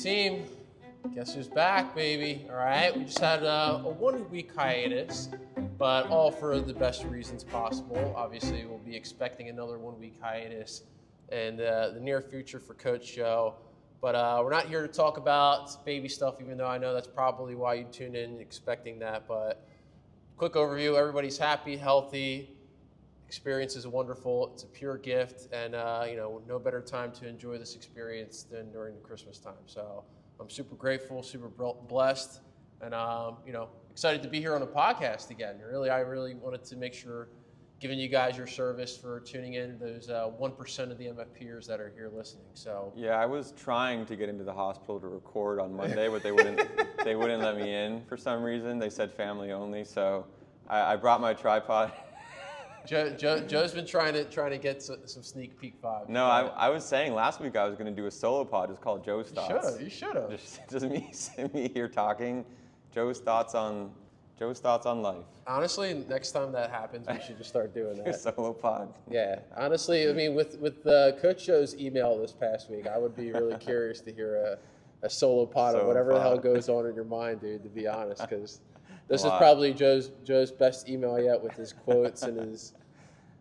team, guess who's back, baby? All right, we just had a 1 week hiatus, but all for the best reasons possible. Obviously, we'll be expecting another 1 week hiatus in the near future for Coach Joe. But we're not here to talk about baby stuff, even though I know that's probably why you tuned in expecting that. But quick overview, everybody's happy, healthy. Experience is wonderful. It's a pure gift, and no better time to enjoy this experience than during the Christmas time. So I'm super grateful, super blessed, and excited to be here on the podcast again. I really wanted to make sure, giving you guys your service for tuning in, those 1% of the MFPers that are here listening. So yeah, I was trying to get into the hospital to record on Monday, but they wouldn't let me in for some reason. They said family only, so I brought my tripod. Joe's been trying to get some sneak peek vibes. No, I was saying last week I was going to do a solo pod. It's called Joe's Thoughts. You should have. Just me here talking. Joe's thoughts on life. Honestly, next time that happens, we should just start doing that. Solo pod. Yeah, honestly, I mean, with Coach Joe's email this past week, I would be really curious to hear a solo pod or whatever the hell goes on in your mind, dude. To be honest, because this is probably Joe's best email yet, with his quotes and his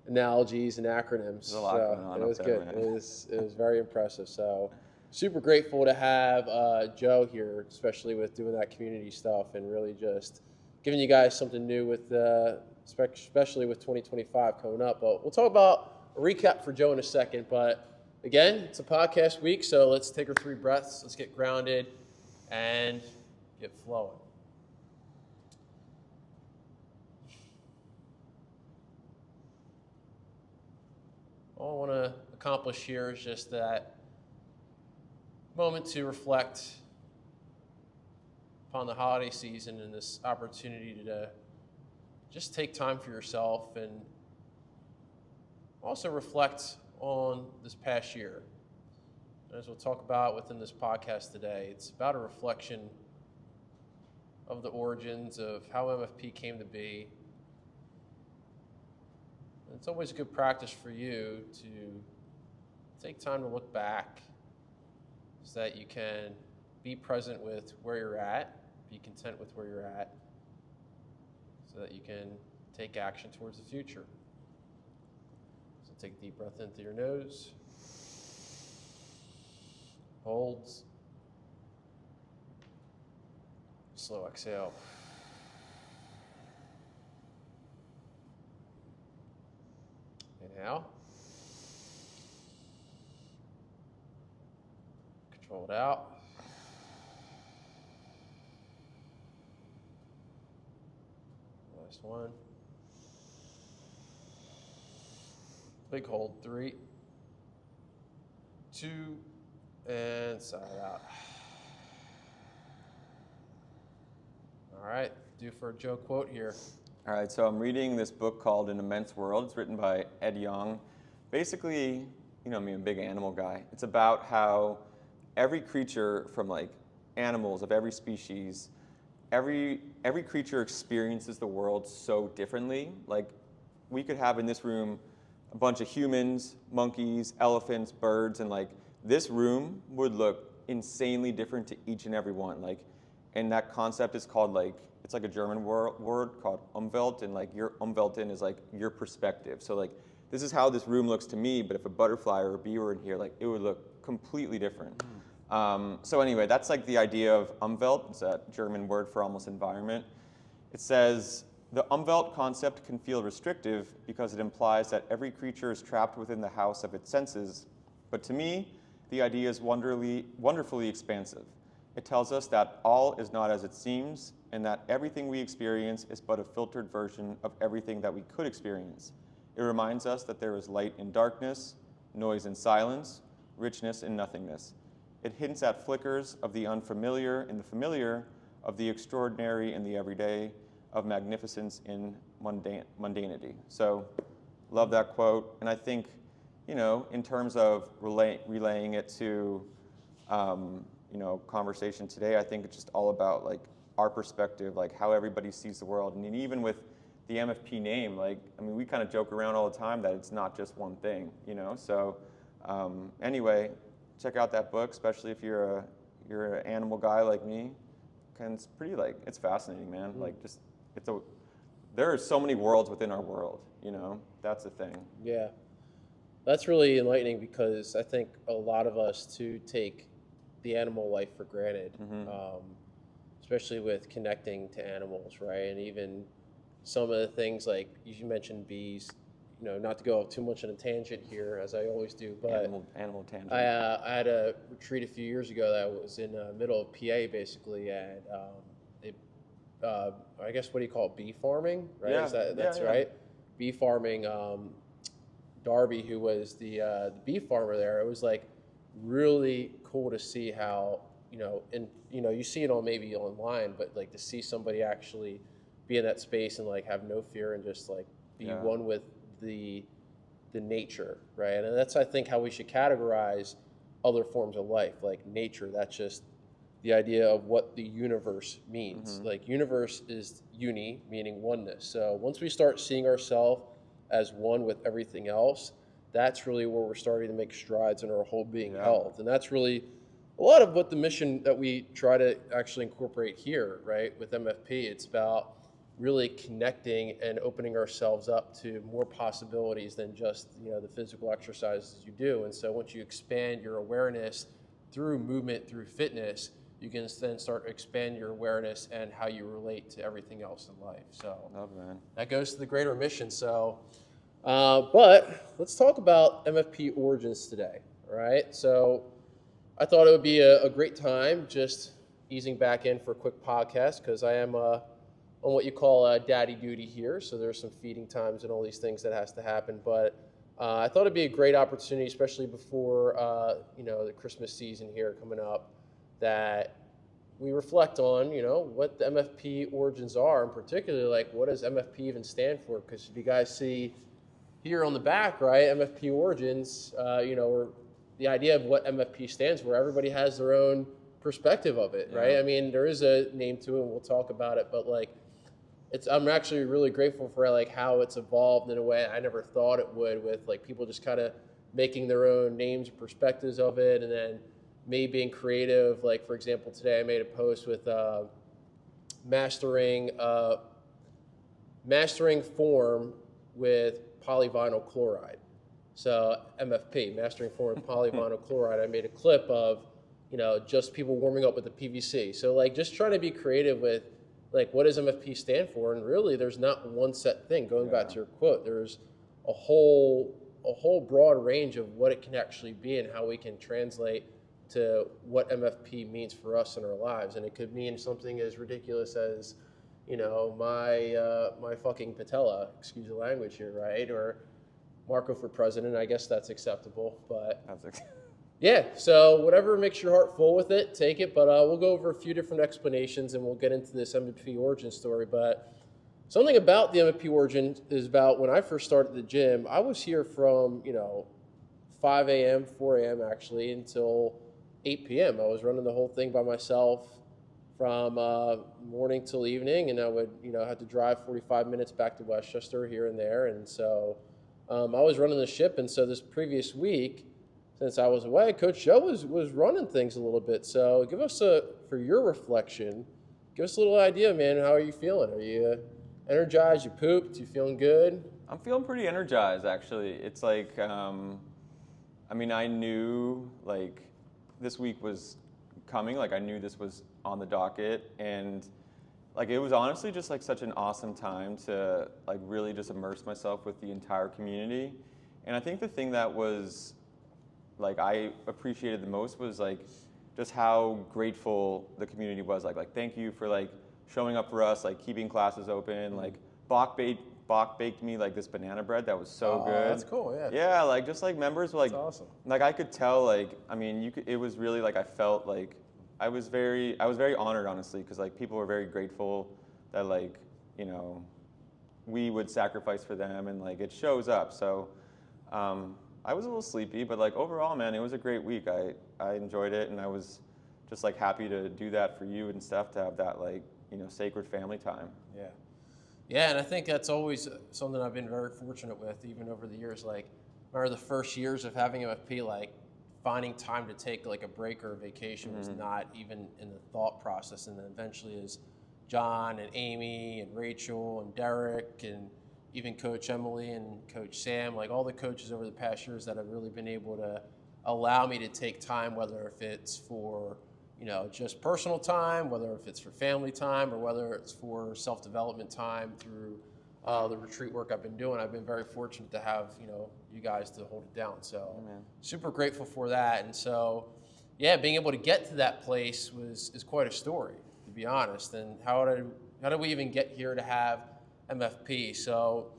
analogies and acronyms. There's a lot going on. It was good. Man. It was very impressive. So super grateful to have Joe here, especially with doing that community stuff and really just giving you guys something new with, especially with 2025 coming up. But we'll talk about a recap for Joe in a second. But again, it's a podcast week, so let's take our 3 breaths. Let's get grounded and get flowing. All I want to accomplish here is just that moment to reflect upon the holiday season and this opportunity to just take time for yourself and also reflect on this past year. And as we'll talk about within this podcast today, it's about a reflection of the origins of how MFP came to be. And it's always a good practice for you to take time to look back so that you can be present with where you're at, be content with where you're at, so that you can take action towards the future. So take a deep breath in through your nose, hold, slow exhale. Inhale. Control it out. Last one. Big hold. 3, 2, and sigh it out. All right, due for a Joe quote here. All right, so I'm reading this book called An Immense World. It's written by Ed Yong. Basically, you know me, I'm a big animal guy. It's about how every creature from animals of every species, every creature experiences the world so differently. Like, we could have in this room a bunch of humans, monkeys, elephants, birds, and this room would look insanely different to each and every one. And that concept is called it's a German word called Umwelt, and your Umwelten is your perspective. So this is how this room looks to me, but if a butterfly or a bee were in here, it would look completely different. So anyway, that's the idea of Umwelt. It's a German word for almost environment. It says, the Umwelt concept can feel restrictive because it implies that every creature is trapped within the house of its senses. But to me, the idea is wonderfully expansive. It tells us that all is not as it seems, and that everything we experience is but a filtered version of everything that we could experience. It reminds us that there is light in darkness, noise in silence, richness in nothingness. It hints at flickers of the unfamiliar in the familiar, of the extraordinary in the everyday, of magnificence in mundanity. So, love that quote. And I think, in terms of relaying it to, conversation today, I think it's just all about our perspective, how everybody sees the world. And even with the MFP name, we kind of joke around all the time that it's not just one thing, So anyway, check out that book, especially if you're you're an animal guy like me, and it's pretty like, it's fascinating, man. Like just, there are so many worlds within our world, you know, that's the thing. Yeah. That's really enlightening because I think a lot of us too take the animal life for granted, especially with connecting to animals, right? And even some of the things like you mentioned bees, you know, not to go too much on a tangent here as I always do, but Animal tangent. I had a retreat a few years ago that was in the middle of PA basically, and I guess what do you call it, bee farming, right? Yeah, That's yeah. right? Bee farming. Darby, who was the bee farmer there, it was like really cool to see how, you know, and you know, you see it on maybe online, but like to see somebody actually be in that space and like have no fear and just like be one with the nature, right? And that's, I think, how we should categorize other forms of life, like nature. That's just the idea of what the universe means. Like universe is uni, meaning oneness. So once we start seeing ourselves as one with everything else, that's really where we're starting to make strides in our whole being health. And that's really a lot of what the mission that we try to actually incorporate here, right, with MFP. It's about really connecting and opening ourselves up to more possibilities than just, you know, the physical exercises you do. And so once you expand your awareness through movement, through fitness, you can then start to expand your awareness and how you relate to everything else in life. So that goes to the greater mission. So, but let's talk about MFP origins today, all right? So I thought it would be a great time just easing back in for a quick podcast because I am on what you call daddy duty here. So there's some feeding times and all these things that has to happen. But I thought it'd be a great opportunity, especially before, you know, the Christmas season here coming up, that we reflect on, you know, what the MFP origins are, and particularly like what does MFP even stand for? Because if you guys see here on the back, right, MFP origins, you know, or the idea of what MFP stands for, everybody has their own perspective of it, right? I mean, there is a name to it, and we'll talk about it, but like, I'm actually really grateful for like how it's evolved in a way I never thought it would, with like people just kind of making their own names and perspectives of it, and then me being creative. Like, for example, today I made a post with mastering form with polyvinyl chloride. So MFP, mastering form with polyvinyl chloride. I made a clip of, you know, just people warming up with the PVC. So like just trying to be creative with like what does MFP stand for, and really there's not one set thing. Going back to your quote, there's a whole broad range of what it can actually be and how we can translate to what MFP means for us in our lives. And it could mean something as ridiculous as, you know, my fucking patella, excuse the language here, right? Or Marco for president, I guess that's acceptable. But yeah, so whatever makes your heart full with it, take it. But we'll go over a few different explanations and we'll get into this MFP origin story. But something about the MFP origin is about when I first started the gym, I was here from, you know, 5 a.m., 4 a.m. actually, until 8 p.m. I was running the whole thing by myself from morning till evening, and I would, you know, have to drive 45 minutes back to Westchester here and there. And so I was running the ship. And so this previous week, since I was away, Coach Joe was running things a little bit. So give us for your reflection, give us a little idea, man. How are you feeling? Are you energized? You pooped? You feeling good? I'm feeling pretty energized, actually. It's like, I mean, I knew like this week was coming. Like I knew this was on the docket, and like it was honestly just like such an awesome time to like really just immerse myself with the entire community. And I think the thing that was like I appreciated the most was like just how grateful the community was. Like thank you for like showing up for us, like keeping classes open. Like Bach baked me like this banana bread that was so good. That's cool. Yeah. Yeah, like just like members were like, that's awesome. Like I could tell, like I mean, it was really like I felt like I was very honored, honestly, because like people were very grateful that like, you know, we would sacrifice for them, and like it shows up. So I was a little sleepy, but like overall, man, it was a great week. I enjoyed it, and I was just like happy to do that for you and stuff, to have that like, you know, sacred family time. Yeah. Yeah, and I think that's always something I've been very fortunate with, even over the years. Like, I remember the first years of having MFP, like finding time to take like a break or a vacation was not even in the thought process. And then eventually as John and Amy and Rachel and Derek and even Coach Emily and Coach Sam, like all the coaches over the past years that have really been able to allow me to take time, whether if it's for, just personal time, whether if it's for family time, or whether it's for self-development time through the retreat work I've been doing. I've been very fortunate to have, you guys to hold it down. So super grateful for that. And so, yeah, being able to get to that place is quite a story, to be honest. And how did we even get here to have MFP? So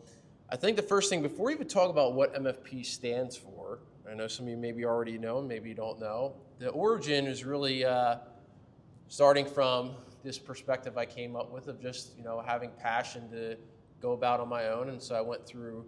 I think the first thing, before we even talk about what MFP stands for, I know some of you maybe already know, maybe you don't know, the origin is really starting from this perspective I came up with of just, having passion to go about on my own. And so I went through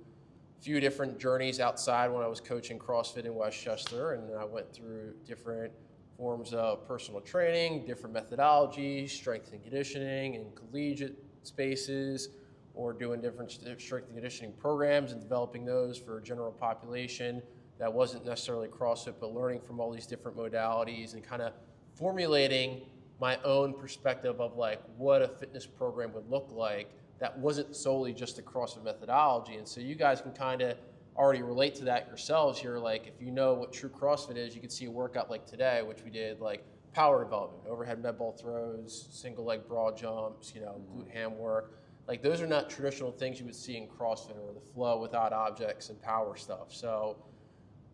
a few different journeys outside when I was coaching CrossFit in Westchester, and I went through different forms of personal training, different methodologies, strength and conditioning in collegiate spaces, or doing different strength and conditioning programs and developing those for a general population that wasn't necessarily CrossFit, but learning from all these different modalities and kind of formulating my own perspective of like what a fitness program would look like that wasn't solely just a CrossFit methodology. And so you guys can kind of already relate to that yourselves here. Like if you know what true CrossFit is, you can see a workout like today, which we did like power development, overhead med ball throws, single leg broad jumps, glute ham work. Like those are not traditional things you would see in CrossFit, or the flow without objects and power stuff. So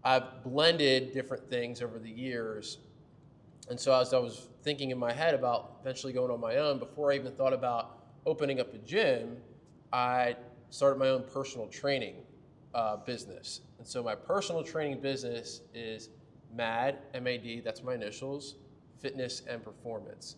I've blended different things over the years. And so as I was thinking in my head about eventually going on my own, before I even thought about opening up a gym, I started my own personal training business. And so my personal training business is MAD, M-A-D, that's my initials, fitness and performance.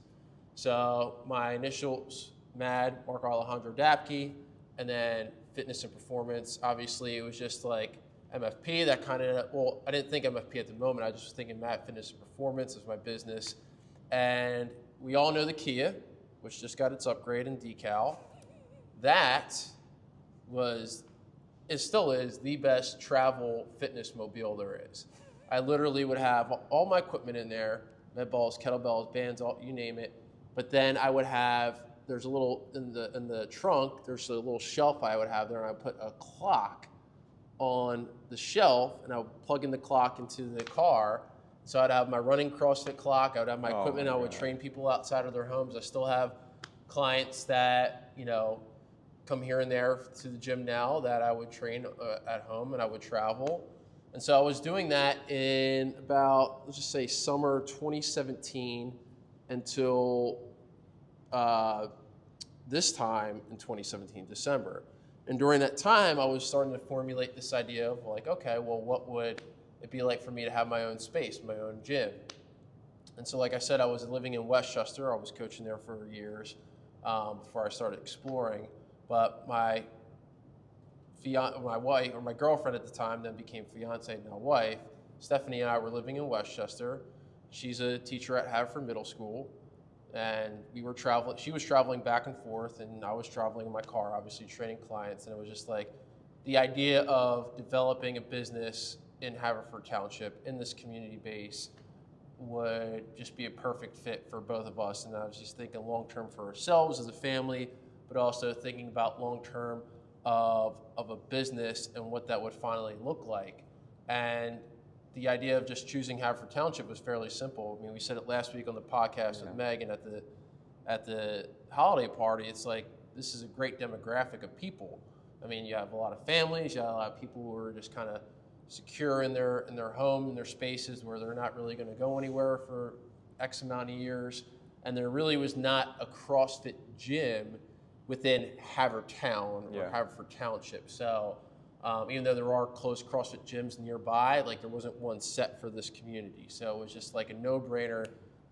So my initials, MAD, Marco Alejandro Dapke, and then fitness and performance. Obviously, it was just like MFP, that kind of, well, I didn't think MFP at the moment. I was just thinking MAD, fitness and performance is my business. And we all know the Kia, which just got its upgrade in decal. That it still is the best travel fitness mobile there is. I literally would have all my equipment in there, med balls, kettlebells, bands, you name it. But then I would have, there's a little, in the trunk, there's a little shelf I would have there, and I would put a clock on the shelf, and I would plug in the clock into the car. So I'd have my running CrossFit clock, I would have my equipment, I would train people outside of their homes. I still have clients that, come here and there to the gym now that I would train at home, and I would travel. And so I was doing that in about, let's just say summer 2017 until this time in 2017, December. And during that time, I was starting to formulate this idea of like, okay, well, what would it be like for me to have my own space, my own gym? And so, like I said, I was living in Westchester. I was coaching there for years before I started exploring. But my wife, or my girlfriend at the time, then became fiance, now wife, Stephanie and I were living in Westchester. She's a teacher at Haverford Middle School. And we were traveling, she was traveling back and forth, and I was traveling in my car, obviously training clients. And it was just like the idea of developing a business in Haverford Township in this community base would just be a perfect fit for both of us. And I was just thinking long-term for ourselves as a family, but also thinking about long-term of a business and what that would finally look like. And the idea of just choosing Haverford Township was fairly simple. I mean, we said it last week on the podcast with Megan at the holiday party. It's like, this is a great demographic of people. I mean, you have a lot of families, you have a lot of people who are just kind of secure in their home, in their spaces where they're not really going to go anywhere for X amount of years. And there really was not a CrossFit gym within Havertown or Haverford Township. So even though there are close CrossFit gyms nearby, like there wasn't one set for this community. So it was just like a no-brainer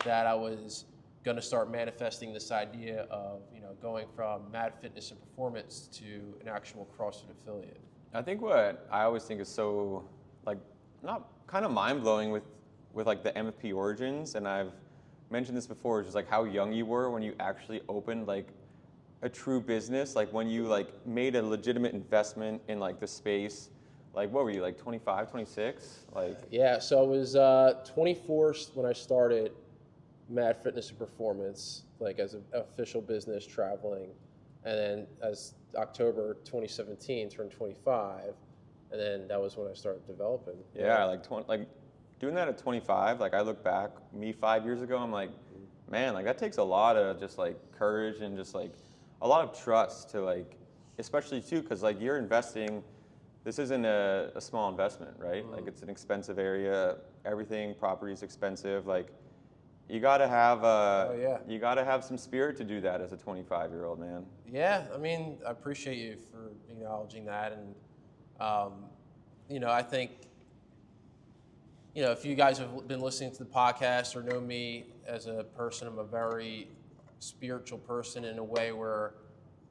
that I was going to start manifesting this idea of, going from Mad Fitness and Performance to an actual CrossFit affiliate. I think what I always think is so, like, not kind of mind-blowing with like the MFP origins, and I've mentioned this before, is just like how young you were when you actually opened like a true business, like when you like made a legitimate investment in like the space, Like, what were you, like 25, 26? Like, Yeah, so I was 24 when I started Mad Fitness and Performance, like as an official business traveling. And then as October 2017 turned 25, and then that was when I started developing. yeah, like doing that at 25, like I look back, me 5 years ago, I'm like, man, like that takes a lot of just like courage and just like a lot of trust to like, especially too, because like you're investing, this isn't a small investment, right? Like it's an expensive area, everything, property is expensive. Like you gotta have you gotta have some spirit to do that as a 25-year-old man. Yeah, I mean, I appreciate you for acknowledging that. And, I think, if you guys have been listening to the podcast or know me as a person, I'm a very spiritual person in a way where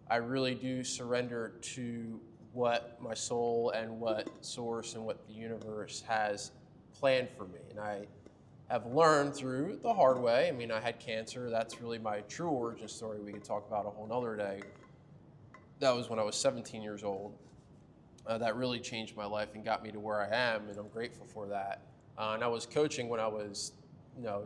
I really do surrender to what my soul and what source and what the universe has planned for me. And I have learned through the hard way. I mean, I had cancer. That's really my true origin story. We could talk about a whole nother day. That was when I was 17 years old. That really changed my life and got me to where I am, and I'm grateful for that. And I was coaching when I was,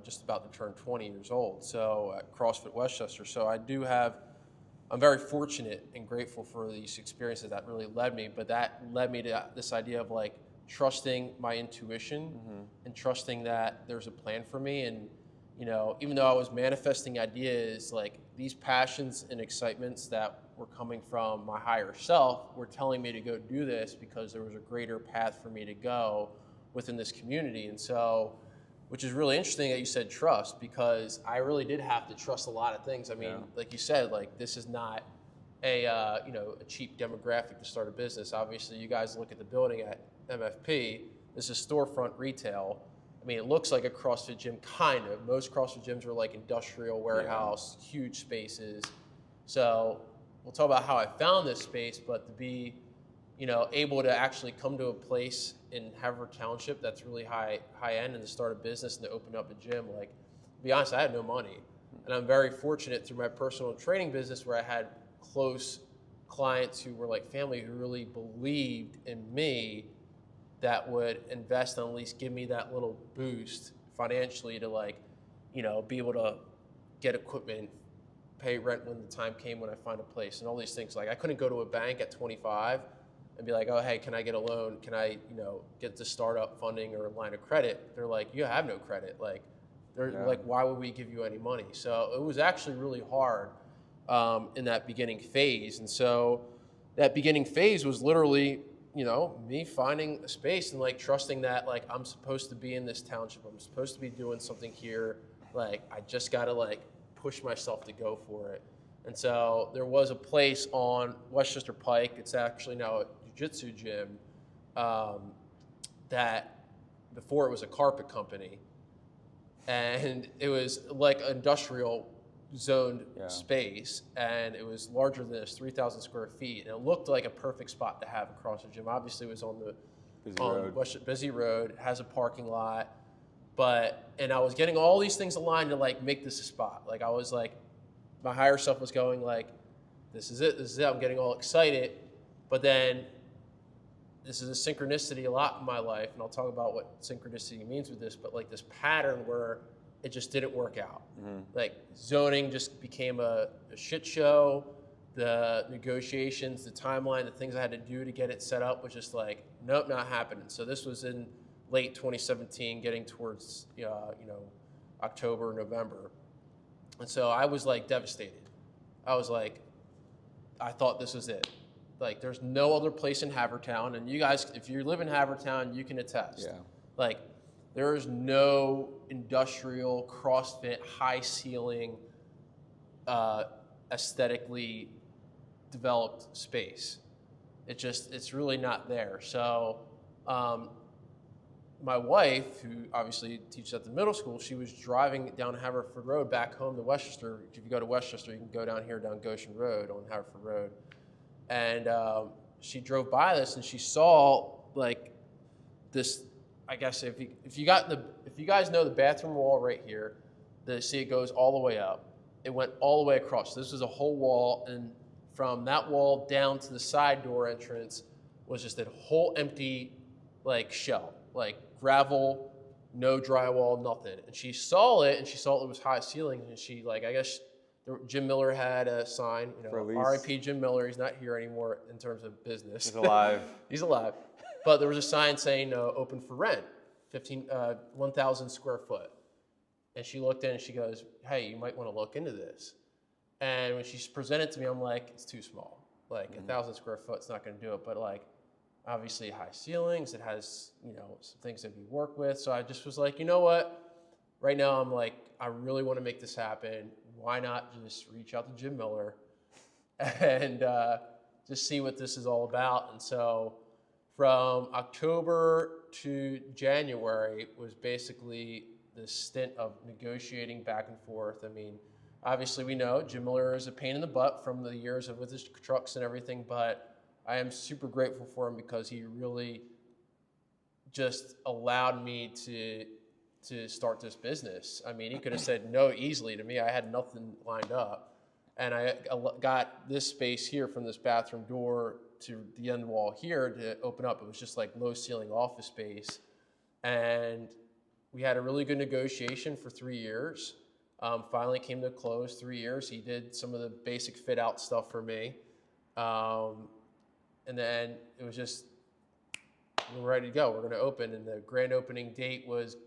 just about to turn 20 years old, so at CrossFit Westchester. So I'm very fortunate and grateful for these experiences that really led me, but that led me to this idea of like trusting my intuition and trusting that there's a plan for me. And, even though I was manifesting ideas, like these passions and excitements that were coming from my higher self were telling me to go do this because there was a greater path for me to go within this community. And so, which is really interesting that you said trust, because I really did have to trust a lot of things. I mean, like you said, like this is not a cheap demographic to start a business. Obviously, you guys look at the building at MFP. This is storefront retail. I mean, it looks like a CrossFit gym, kind of. Most CrossFit gyms are like industrial warehouse, huge spaces. So we'll talk about how I found this space, but to be, able to actually come to a place in Haverford Township that's really high end and to start a business and to open up a gym, like, to be honest, I had no money. And I'm very fortunate through my personal training business where I had close clients who were like family who really believed in me, that would invest and at least give me that little boost financially to be able to get equipment, pay rent when the time came when I find a place, and all these things. Like I couldn't go to a bank at 25 and be like, oh, hey, can I get a loan? Can I, get the startup funding or a line of credit? They're like, you have no credit. Like, they're like, why would we give you any money? So it was actually really hard in that beginning phase. And so that beginning phase was literally, me finding a space and like trusting that like I'm supposed to be in this township. I'm supposed to be doing something here. Like I just got to like push myself to go for it. And so there was a place on Westchester Pike. It's actually now a jiu-jitsu gym that before it was a carpet company. And it was like an industrial zoned space, and it was larger than this, 3,000 square feet, and it looked like a perfect spot to have across the gym. Obviously, it was on the busy road, has a parking lot, and I was getting all these things aligned to like make this a spot. Like I was like, my higher self was going like, this is it. I'm getting all excited, but then this is a synchronicity a lot in my life, and I'll talk about what synchronicity means with this, but like this pattern where it just didn't work out. Like zoning just became a shit show. The negotiations, the timeline, the things I had to do to get it set up was just like, nope, not happening. So this was in late 2017, getting towards October, November. And so I was like devastated. I was like, I thought this was it. Like there's no other place in Havertown, and you guys, if you live in Havertown, you can attest. Yeah. Like there is no industrial CrossFit high ceiling, aesthetically developed space. It's really not there. So my wife, who obviously teaches at the middle school, she was driving down Haverford Road back home to Westchester. If you go to Westchester, you can go down here down Goshen Road on Haverford Road. And she drove by this and she saw like this, I guess if you guys know the bathroom wall right here, see it goes all the way up. It went all the way across. This was a whole wall, and from that wall down to the side door entrance was just a whole empty like shell, like gravel, no drywall, nothing. And she saw it, and she saw it was high ceilings, and she like, I guess Jim Miller had a sign, you know, R.I.P. Jim Miller. He's not here anymore in terms of business. He's alive. He's alive. But there was a sign saying open for rent, 1,000 square foot. And she looked in and she goes, hey, you might want to look into this. And when she presented it to me, I'm like, it's too small. Like 1,000 square foot is not going to do it. But like, obviously high ceilings, it has, you know, some things that we work with. So I just was like, you know what? Right now I'm like, I really want to make this happen. Why not just reach out to Jim Miller and just see what this is all about? And so from October to January was basically this stint of negotiating back and forth. I mean, obviously we know Jim Miller is a pain in the butt from the years of with his trucks and everything, but I am super grateful for him because he really just allowed me to start this business. I mean, he could have said no easily to me. I had nothing lined up. And I got this space here from this bathroom door to the end wall here to open up. It was just like low ceiling office space. And we had a really good negotiation for 3 years. Finally came to a close, 3 years. He did some of the basic fit out stuff for me. And then it was just, we're ready to go. We're going to open. And the grand opening date was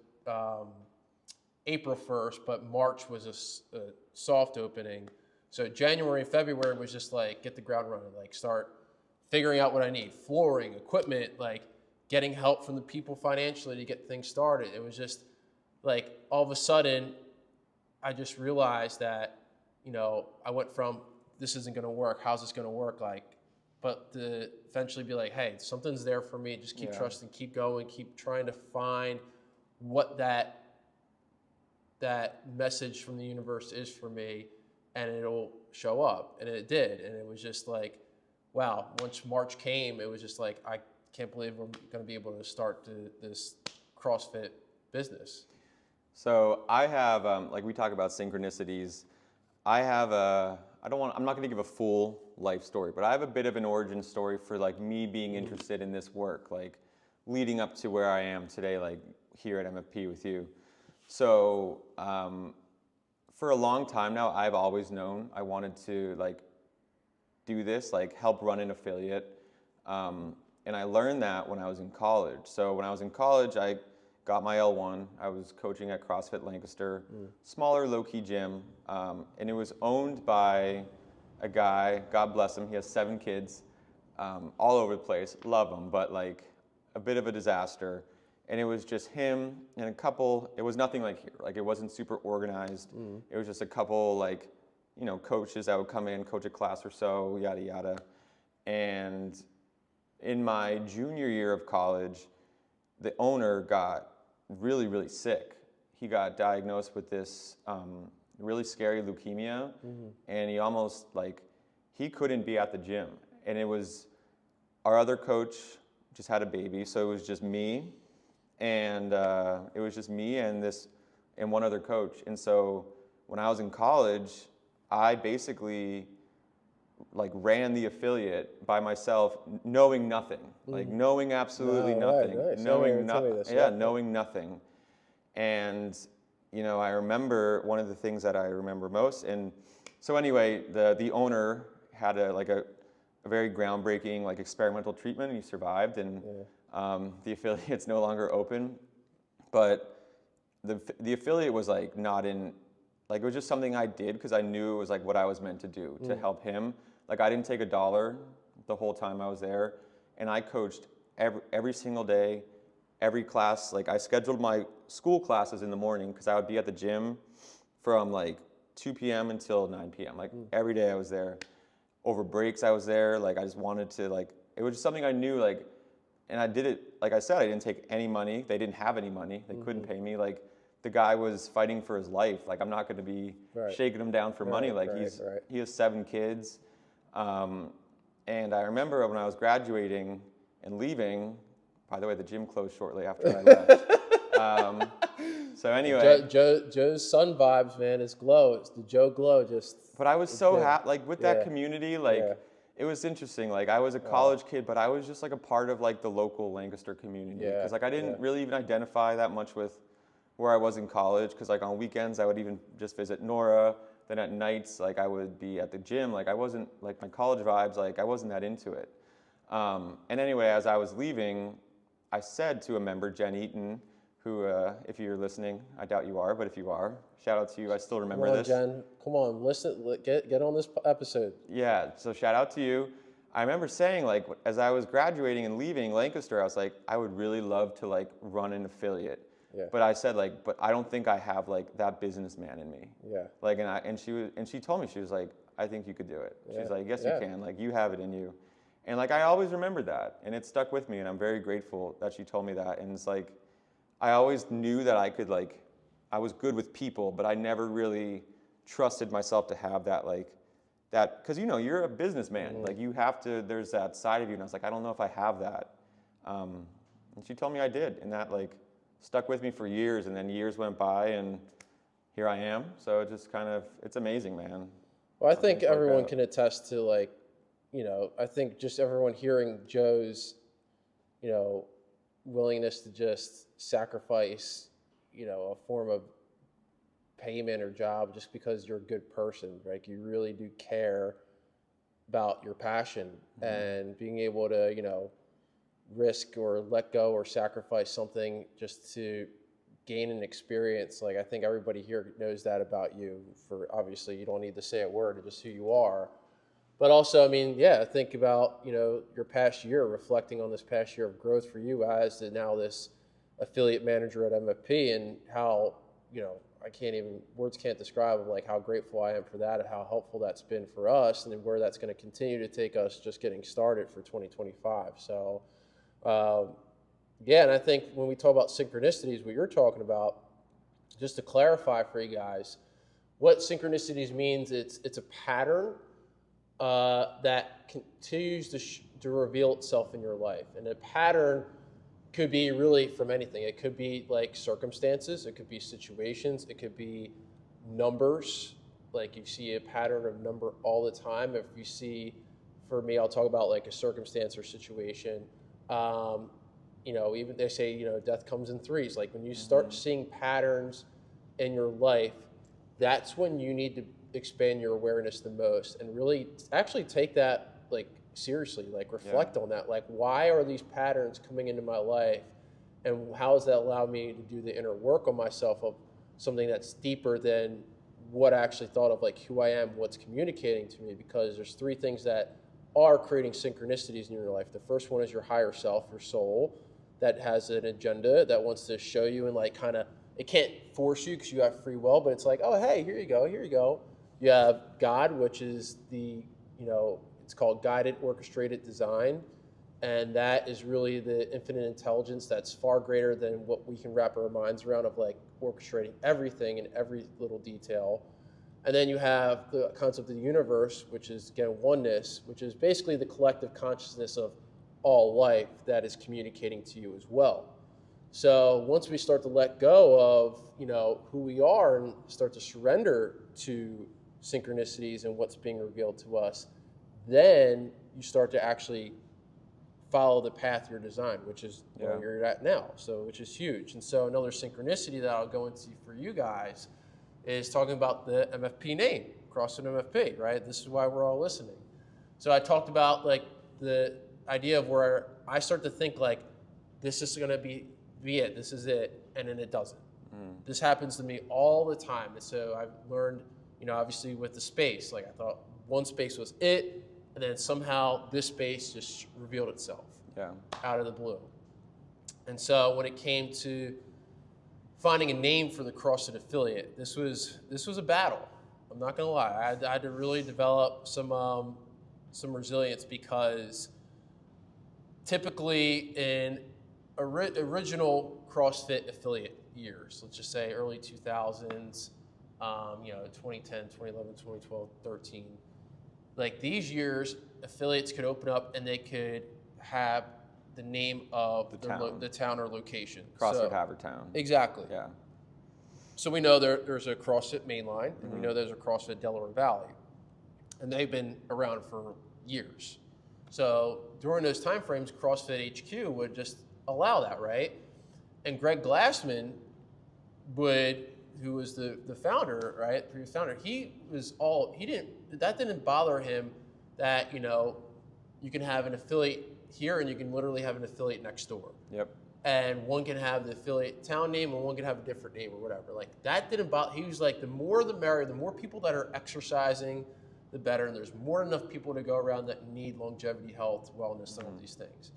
April 1st, but March was a soft opening. So January and February was just like, get the ground running, like start figuring out what I need, flooring, equipment, like getting help from the people financially to get things started. It was just like, all of a sudden, I just realized that, you know, I went from, this isn't going to work. How's this going to work? Like, but to eventually be like, hey, something's there for me. Just keep trusting, keep going, keep trying to find what that message from the universe is for me, and it'll show up. And it did. And it was just like, wow, once March came, it was just like, I can't believe I'm going to be able to start this CrossFit business. So I have, like we talk about synchronicities, I have I'm not going to give a full life story, but I have a bit of an origin story for like me being interested in this work, like leading up to where I am today, like here at MFP with you. So for a long time now, I've always known I wanted to like do this, like help run an affiliate. And I learned that when I was in college. So when I was in college, I got my L1. I was coaching at CrossFit Lancaster, smaller low-key gym. And it was owned by a guy, God bless him, he has 7 kids, all over the place, love him, but like a bit of a disaster. And it was just him and a couple, it was nothing like here, like it wasn't super organized. It was just a couple like, you know, coaches that would come in, coach a class or so, yada, yada. And in my junior year of college, the owner got really, really sick. He got diagnosed with this really scary leukemia, and he almost like, he couldn't be at the gym. And it was, our other coach just had a baby, so it was just me, and and one other coach. And so when I was in college, I basically like ran the affiliate by myself, knowing nothing, like knowing absolutely nothing, right, nice. knowing nothing, knowing nothing. And you know, I remember one of the things that I remember most. And so anyway, the owner had a very groundbreaking like experimental treatment, and he survived. And the affiliate's no longer open, but the affiliate was like not in. Like it was just something I did because I knew it was like what I was meant to do to help him. Like I didn't take $1 the whole time I was there, and I coached every single day, every class. Like I scheduled my school classes in the morning because I would be at the gym from like 2 p.m. until 9 p.m. Like every day I was there. Over breaks I was there. Like I just wanted to like, it was just something I knew like, and I did it, like I said, I didn't take any money. They didn't have any money. They couldn't pay me. Like the guy was fighting for his life. Like I'm not going to be shaking him down for money. Like he has 7 kids. And I remember when I was graduating and leaving, by the way, the gym closed shortly after I left. So anyway. Joe's sun vibes, man, it's glow. It's the Joe glow just. But I was so happy, like with that community, like It was interesting. Like I was a college kid, but I was just like a part of like the local Lancaster community. Yeah, Because like I didn't yeah. really even identify that much with where I was in college. Because like on weekends I would even just visit Nora. Then at nights like I would be at the gym. Like I wasn't like my college vibes. Like I wasn't that into it. And anyway, as I was leaving, I said to a member, Jen Eaton, who, if you're listening, I doubt you are, but if you are, shout out to you. I still remember Come on, this. Jen. Come on, listen. Get on this episode. Yeah, so shout out to you. I remember saying, like, as I was graduating and leaving Lancaster, I was like, I would really love to like run an affiliate. Yeah. But I said like, but I don't think I have like that businessman in me. Yeah. Like, and she told me, she was like, I think you could do it. Yeah. She's like, yes, Yeah. you can. Like, you have it in you. And like, I always remembered that, and it stuck with me, and I'm very grateful that she told me that. And it's like, I always knew that I could like, I was good with people, but I never really trusted myself to have that like, that, because you know, you're a businessman, like you have to, there's that side of you, and I was like, I don't know if I have that. And she told me I did, and that like stuck with me for years, and then years went by, and here I am. So it just kind of, it's amazing, man. Well, I think things work everyone out. can attest to like, you know, I think just everyone hearing Joe's, you know, willingness to just sacrifice, you know, a form of payment or job just because you're a good person, right? You really do care about your passion, and being able to, you know, risk or let go or sacrifice something just to gain an experience. Like I think everybody here knows that about you. For obviously you don't need to say a word, it's just who you are. But also, I mean, yeah, think about, you know, your past year, reflecting on this past year of growth for you as now this affiliate manager at MFP, and how, you know, I can't even, words can't describe like how grateful I am for that and how helpful that's been for us, and then where that's going to continue to take us just getting started for 2025. So, yeah, and I think when we talk about synchronicities, what you're talking about, just to clarify for you guys, what synchronicities means, it's a pattern that continues to reveal itself in your life. And a pattern could be really from anything. It could be like circumstances, it could be situations, it could be numbers. Like you see a pattern of number all the time. If you see, for me, I'll talk about like a circumstance or situation. You know, even they say, you know, death comes in threes. Like when you start seeing patterns in your life, that's when you need to expand your awareness the most and really actually take that like seriously, like reflect on that. Like, why are these patterns coming into my life, and how does that allow me to do the inner work on myself of something that's deeper than what I actually thought of, like who I am, what's communicating to me? Because there's three things that are creating synchronicities in your life. The first one is your higher self, your soul, that has an agenda that wants to show you, and like kind of, it can't force you because you have free will, but it's like, oh, hey, here you go, here you go. You have God, which is the, you know, it's called guided orchestrated design. And that is really the infinite intelligence that's far greater than what we can wrap our minds around, of like orchestrating everything in every little detail. And then you have the concept of the universe, which is, again, oneness, which is basically the collective consciousness of all life that is communicating to you as well. So once we start to let go of, you know, who we are and start to surrender to synchronicities and what's being revealed to us, then you start to actually follow the path you're designed, which is where you're at now. So, which is huge. And so another synchronicity that I'll go into for you guys is talking about the MFP name, CrossFit MFP, right? This is why we're all listening. So I talked about like the idea of where I start to think like, this is going to be it, this is it, and then it doesn't. This happens to me all the time. And so I've learned, you know, obviously with the space, like I thought one space was it, and then somehow this space just revealed itself out of the blue. And so when it came to finding a name for the CrossFit affiliate, this was a battle. I'm not gonna lie. I had to really develop some resilience, because typically in original CrossFit affiliate years, let's just say early 2000s, you know, 2010, 2011, 2012, 13, like these years, affiliates could open up and they could have the name of the town or location. CrossFit Havertown. Exactly. Yeah. So we know there's a CrossFit Mainline, and we know there's a CrossFit Delaware Valley. And they've been around for years. So during those time frames, CrossFit HQ would just allow that, right? And Greg Glassman who was the founder, right, previous founder, that didn't bother him that, you can have an affiliate here and you can literally have an affiliate next door. Yep. And one can have the affiliate town name and one can have a different name or whatever. Like that didn't bother. He was like, the more the merrier, the more people that are exercising, the better. And there's more than enough people to go around that need longevity, health, wellness, and all these things.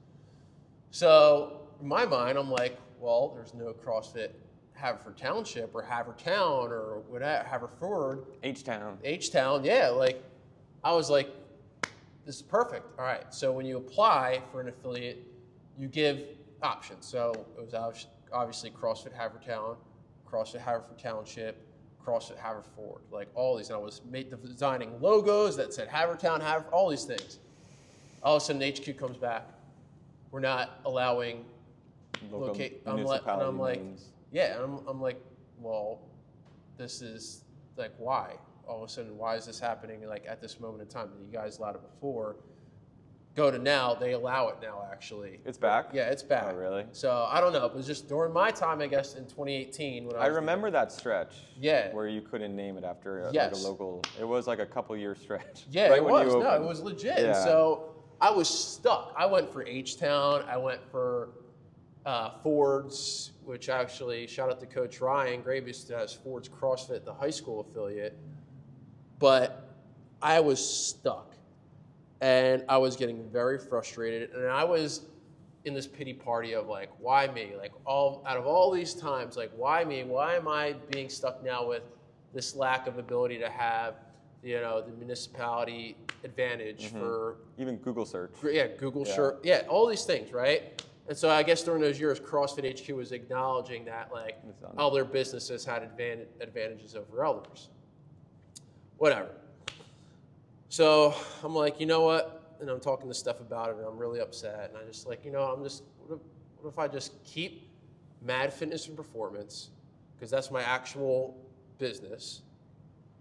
So in my mind, I'm like, well, there's no CrossFit Haverford Township or Havertown or whatever, Haverford. H-Town, yeah. Like, I was like, this is perfect. All right. So when you apply for an affiliate, you give options. So it was obviously CrossFit Havertown, CrossFit Haverford Township, CrossFit Haverford, like all these. And I was designing logos that said Havertown, all these things. All of a sudden, HQ comes back. We're not allowing locate. I'm like, yeah. And I'm like, well, this is like, why? All of a sudden, why is this happening? Like at this moment in time, you guys allowed it before. Go to now, they allow it now. Actually, it's back. Yeah, it's back. Oh, really? So I don't know. It was just during my time, I guess, in 2018 when I remember that stretch. Yeah. Where you couldn't name it after yes. like a local. It was like a couple-year stretch. Yeah, right it when was. You No, it was legit. Yeah. And so I was stuck. I went for H-Town. I went for Ford's, which actually, shout out to Coach Ryan Gravis, who has Ford's CrossFit, the high school affiliate. But I was stuck. And I was getting very frustrated. And I was in this pity party of like, why me? Like out of all these times, like, why me? Why am I being stuck now with this lack of ability to have, the municipality advantage for even Google search. Yeah, Google search. Yeah, all these things, right? And so I guess during those years, CrossFit HQ was acknowledging that like other businesses had advantages over others. Whatever. So I'm like, you know what? And I'm talking to Steph about it, and I'm really upset. And I just like, what if I just keep Mad Fitness and Performance, because that's my actual business,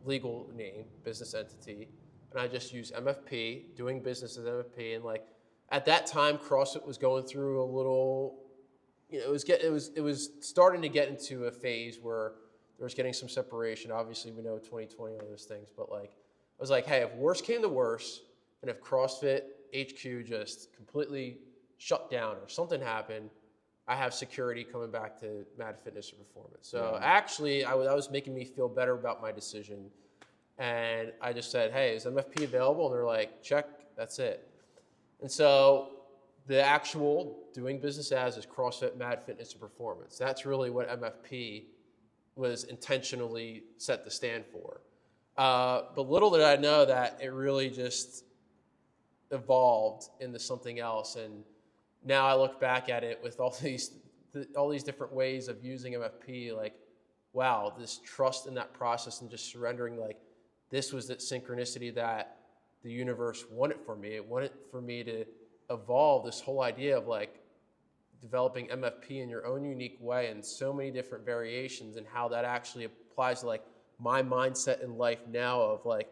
legal name, business entity, and I just use MFP, doing business as MFP. And like at that time, CrossFit was going through a little, it was starting to get into a phase where there was getting some separation. Obviously, we know 2020 and all those things, but like, I was like, hey, if worst came to worst, and if CrossFit HQ just completely shut down or something happened, I have security coming back to Mad Fitness and Performance. So actually, that was making me feel better about my decision. And I just said, hey, is MFP available? And they're like, check, that's it. And so the actual doing business as is CrossFit Mad Fitness and Performance. That's really what MFP was intentionally set to stand for. But little did I know that it really just evolved into something else. And now I look back at it with all these different ways of using MFP, like, wow, this trust in that process and just surrendering, like, this was that synchronicity that the universe wanted for me. It wanted for me to evolve this whole idea of like developing MFP in your own unique way and so many different variations, and how that actually applies to like my mindset in life now of like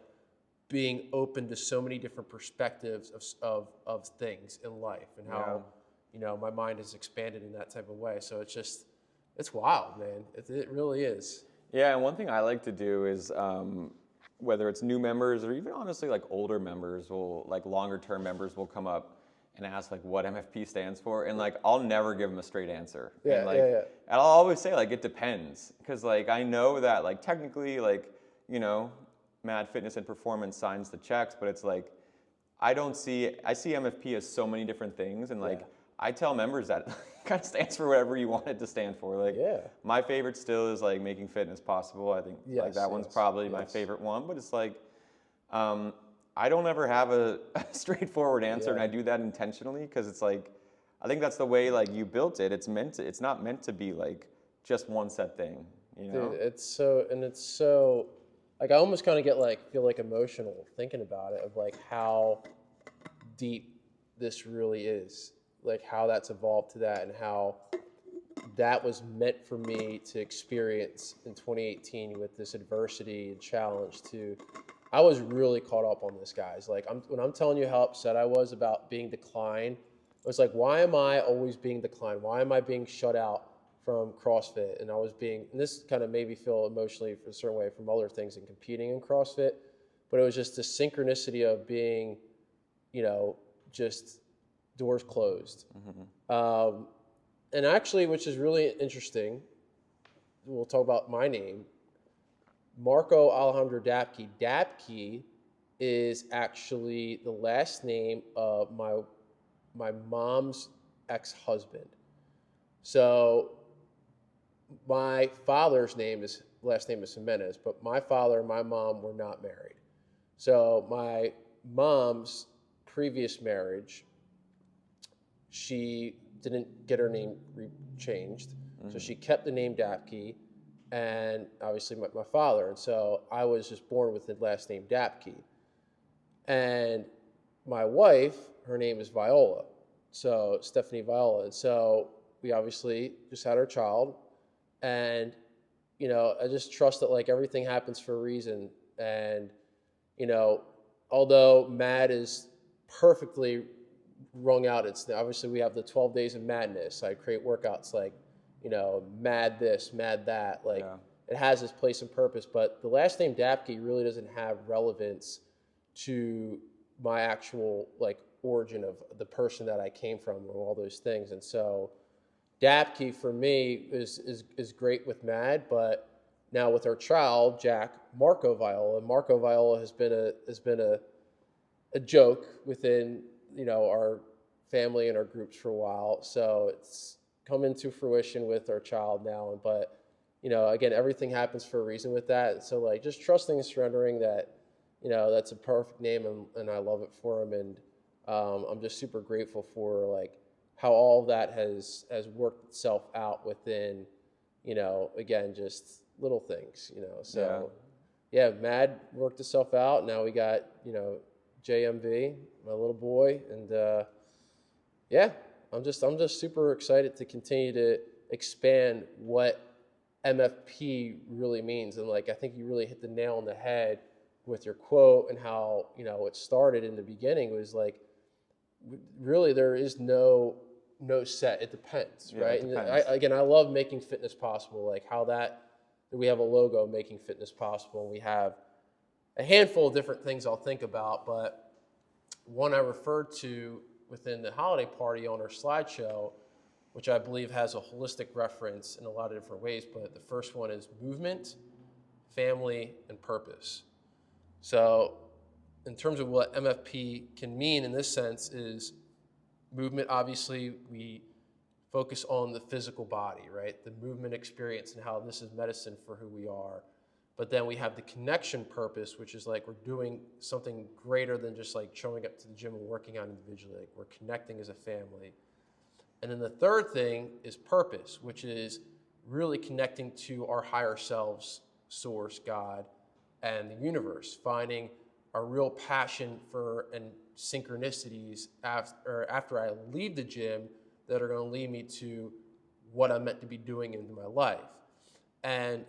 being open to so many different perspectives of things in life, and how, my mind has expanded in that type of way. So it's wild, man. It really is. Yeah. And one thing I like to do is, whether it's new members or even honestly like older members longer term members will come up and ask like what MFP stands for, and like I'll never give them a straight answer. And I'll always say like it depends, because like I know that like technically like Mad Fitness and Performance signs the checks, but it's like I see MFP as so many different things, and like I tell members that it kind of stands for whatever you want it to stand for. Like my favorite still is like making fitness possible. I think like that one's probably my favorite one, but it's like I don't ever have a straightforward answer, and I do that intentionally because it's like, I think that's the way like you built it. It's not meant to be like just one set thing, Dude, it's so like I almost kind of feel like emotional thinking about it, of like how deep this really is, like how that's evolved to that, and how that was meant for me to experience in 2018 with this adversity and challenge to I was really caught up on this, guys. Like, when I'm telling you how upset I was about being declined, it was like, why am I always being declined? Why am I being shut out from CrossFit? And and this kind of made me feel emotionally a certain way from other things and competing in CrossFit. But it was just the synchronicity of being, just doors closed. And actually, which is really interesting, we'll talk about my name, Marco Alejandro Dapke. Dapke is actually the last name of my mom's ex-husband. So my father's last name is Jimenez, but my father and my mom were not married. So my mom's previous marriage, she didn't get her name changed. So she kept the name Dapke, and obviously my father. And so I was just born with the last name Dapke. And my wife, her name is Viola. So Stephanie Viola. And so we obviously just had our child. And, I just trust that like everything happens for a reason. And, although MAD is perfectly wrung out, it's obviously we have the 12 days of madness. I create workouts like, mad this, mad that. Like it has its place and purpose, but the last name Dapke really doesn't have relevance to my actual like origin of the person that I came from and all those things. And so Dapke for me is great with MAD, but now with our child, Jack, Marco Viola has been a joke within, our family and our groups for a while. So it's come into fruition with our child now. But, again, everything happens for a reason with that. So like just trusting and surrendering that, that's a perfect name and I love it for him. And I'm just super grateful for like how all of that has worked itself out within, again, just little things, So yeah, MAD worked itself out. Now we got, JMV, my little boy, and yeah, I'm just super excited to continue to expand what MFP really means. And like I think you really hit the nail on the head with your quote and how, it started in the beginning was like really there is no set. It depends, right? It depends. And I love making fitness possible, like how that we have a logo making fitness possible, and we have a handful of different things I'll think about, but one I referred to within the holiday party on our slideshow, which I believe has a holistic reference in a lot of different ways, but the first one is movement, family, and purpose. So in terms of what MFP can mean in this sense is movement, obviously, we focus on the physical body, right? The movement experience and how this is medicine for who we are. But then we have the connection purpose, which is like we're doing something greater than just like showing up to the gym and working out individually. Like we're connecting as a family. And then the third thing is purpose, which is really connecting to our higher selves, source, God, and the universe, finding a real passion for and synchronicities after I leave the gym that are going to lead me to what I'm meant to be doing in my life. And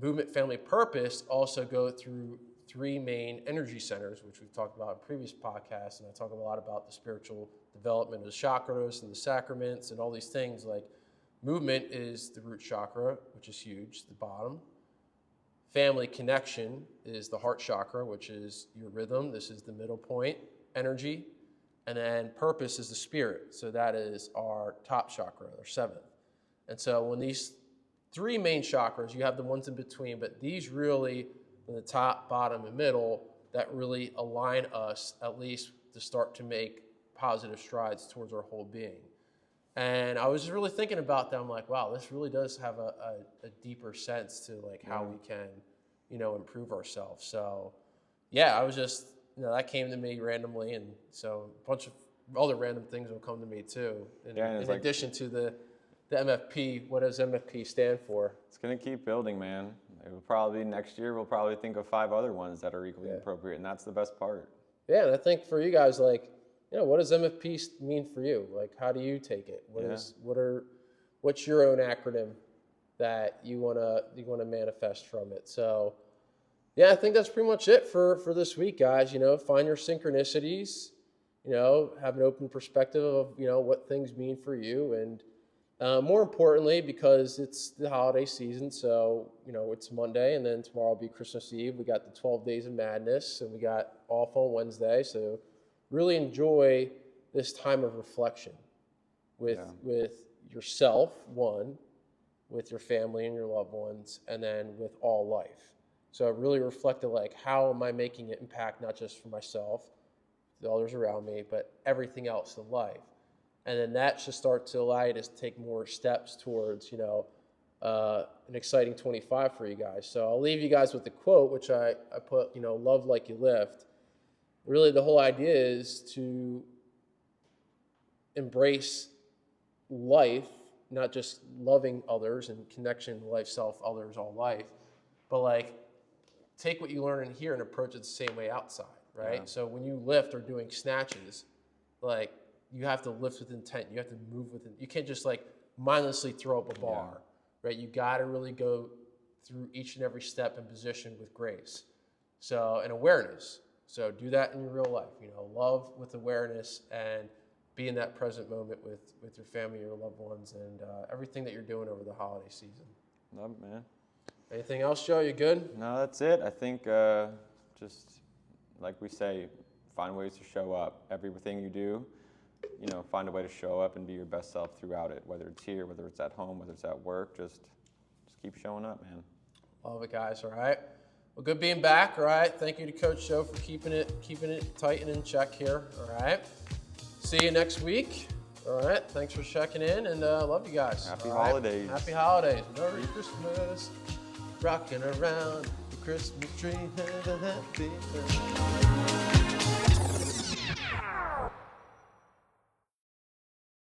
movement, family, purpose also go through three main energy centers, which we've talked about in previous podcasts. And I talk a lot about the spiritual development of the chakras and the sacraments and all these things. Like movement is the root chakra, which is huge, the bottom. Family connection is the heart chakra, which is your rhythm. This is the middle point, energy. And then purpose is the spirit. So that is our top chakra, our seventh. And so when these three main chakras, you have the ones in between, but these really, in the top, bottom, and middle, that really align us at least to start to make positive strides towards our whole being. And I was just really thinking about that. I'm like, wow, this really does have a deeper sense to like how we can, improve ourselves. So yeah, I was just, that came to me randomly. And so a bunch of other random things will come to me too. And in addition to the MFP, what does MFP stand for? It's going to keep building, man. It will probably, next year, we'll probably think of 5 other ones that are equally appropriate, and that's the best part. Yeah, and I think for you guys, like, what does MFP mean for you? Like, how do you take it? What's your own acronym that you wanna manifest from it? So, Yeah, I think that's pretty much it for this week, guys. Find your synchronicities. Have an open perspective of what things mean for you, and more importantly, because it's the holiday season, so it's Monday, and then tomorrow will be Christmas Eve. We got the 12 Days of Madness, and we got off on Wednesday. So really enjoy this time of reflection with yourself, one, with your family and your loved ones, and then with all life. So I really reflected, like, how am I making an impact, not just for myself, the others around me, but everything else in life. And then that should start to allow you to take more steps towards, an exciting 25 for you guys. So I'll leave you guys with the quote, which I put, love like you lift. Really, the whole idea is to embrace life, not just loving others and connection, life, self, others, all life, but like take what you learn in here and approach it the same way outside, right? Yeah. So when you lift or doing snatches, like you have to lift with intent. You have to move with it. You can't just like mindlessly throw up a bar, right? You got to really go through each and every step and position with grace. So, and awareness. So do that in your real life, love with awareness and be in that present moment with your family, your loved ones, and everything that you're doing over the holiday season. Love it, man. Anything else, Joe? You good? No, that's it. I think just like we say, find ways to show up. Everything you do, find a way to show up and be your best self throughout it, whether it's here, whether it's at home, whether it's at work, just keep showing up, man. Love it, guys. All right. Well, good being back. All right. Thank you to Coach Joe for keeping it tight and in check here. All right. See you next week. All right. Thanks for checking in, and love you guys. Happy all right? holidays. Happy holidays. Merry Christmas. Rocking around the Christmas tree. Happy birthday.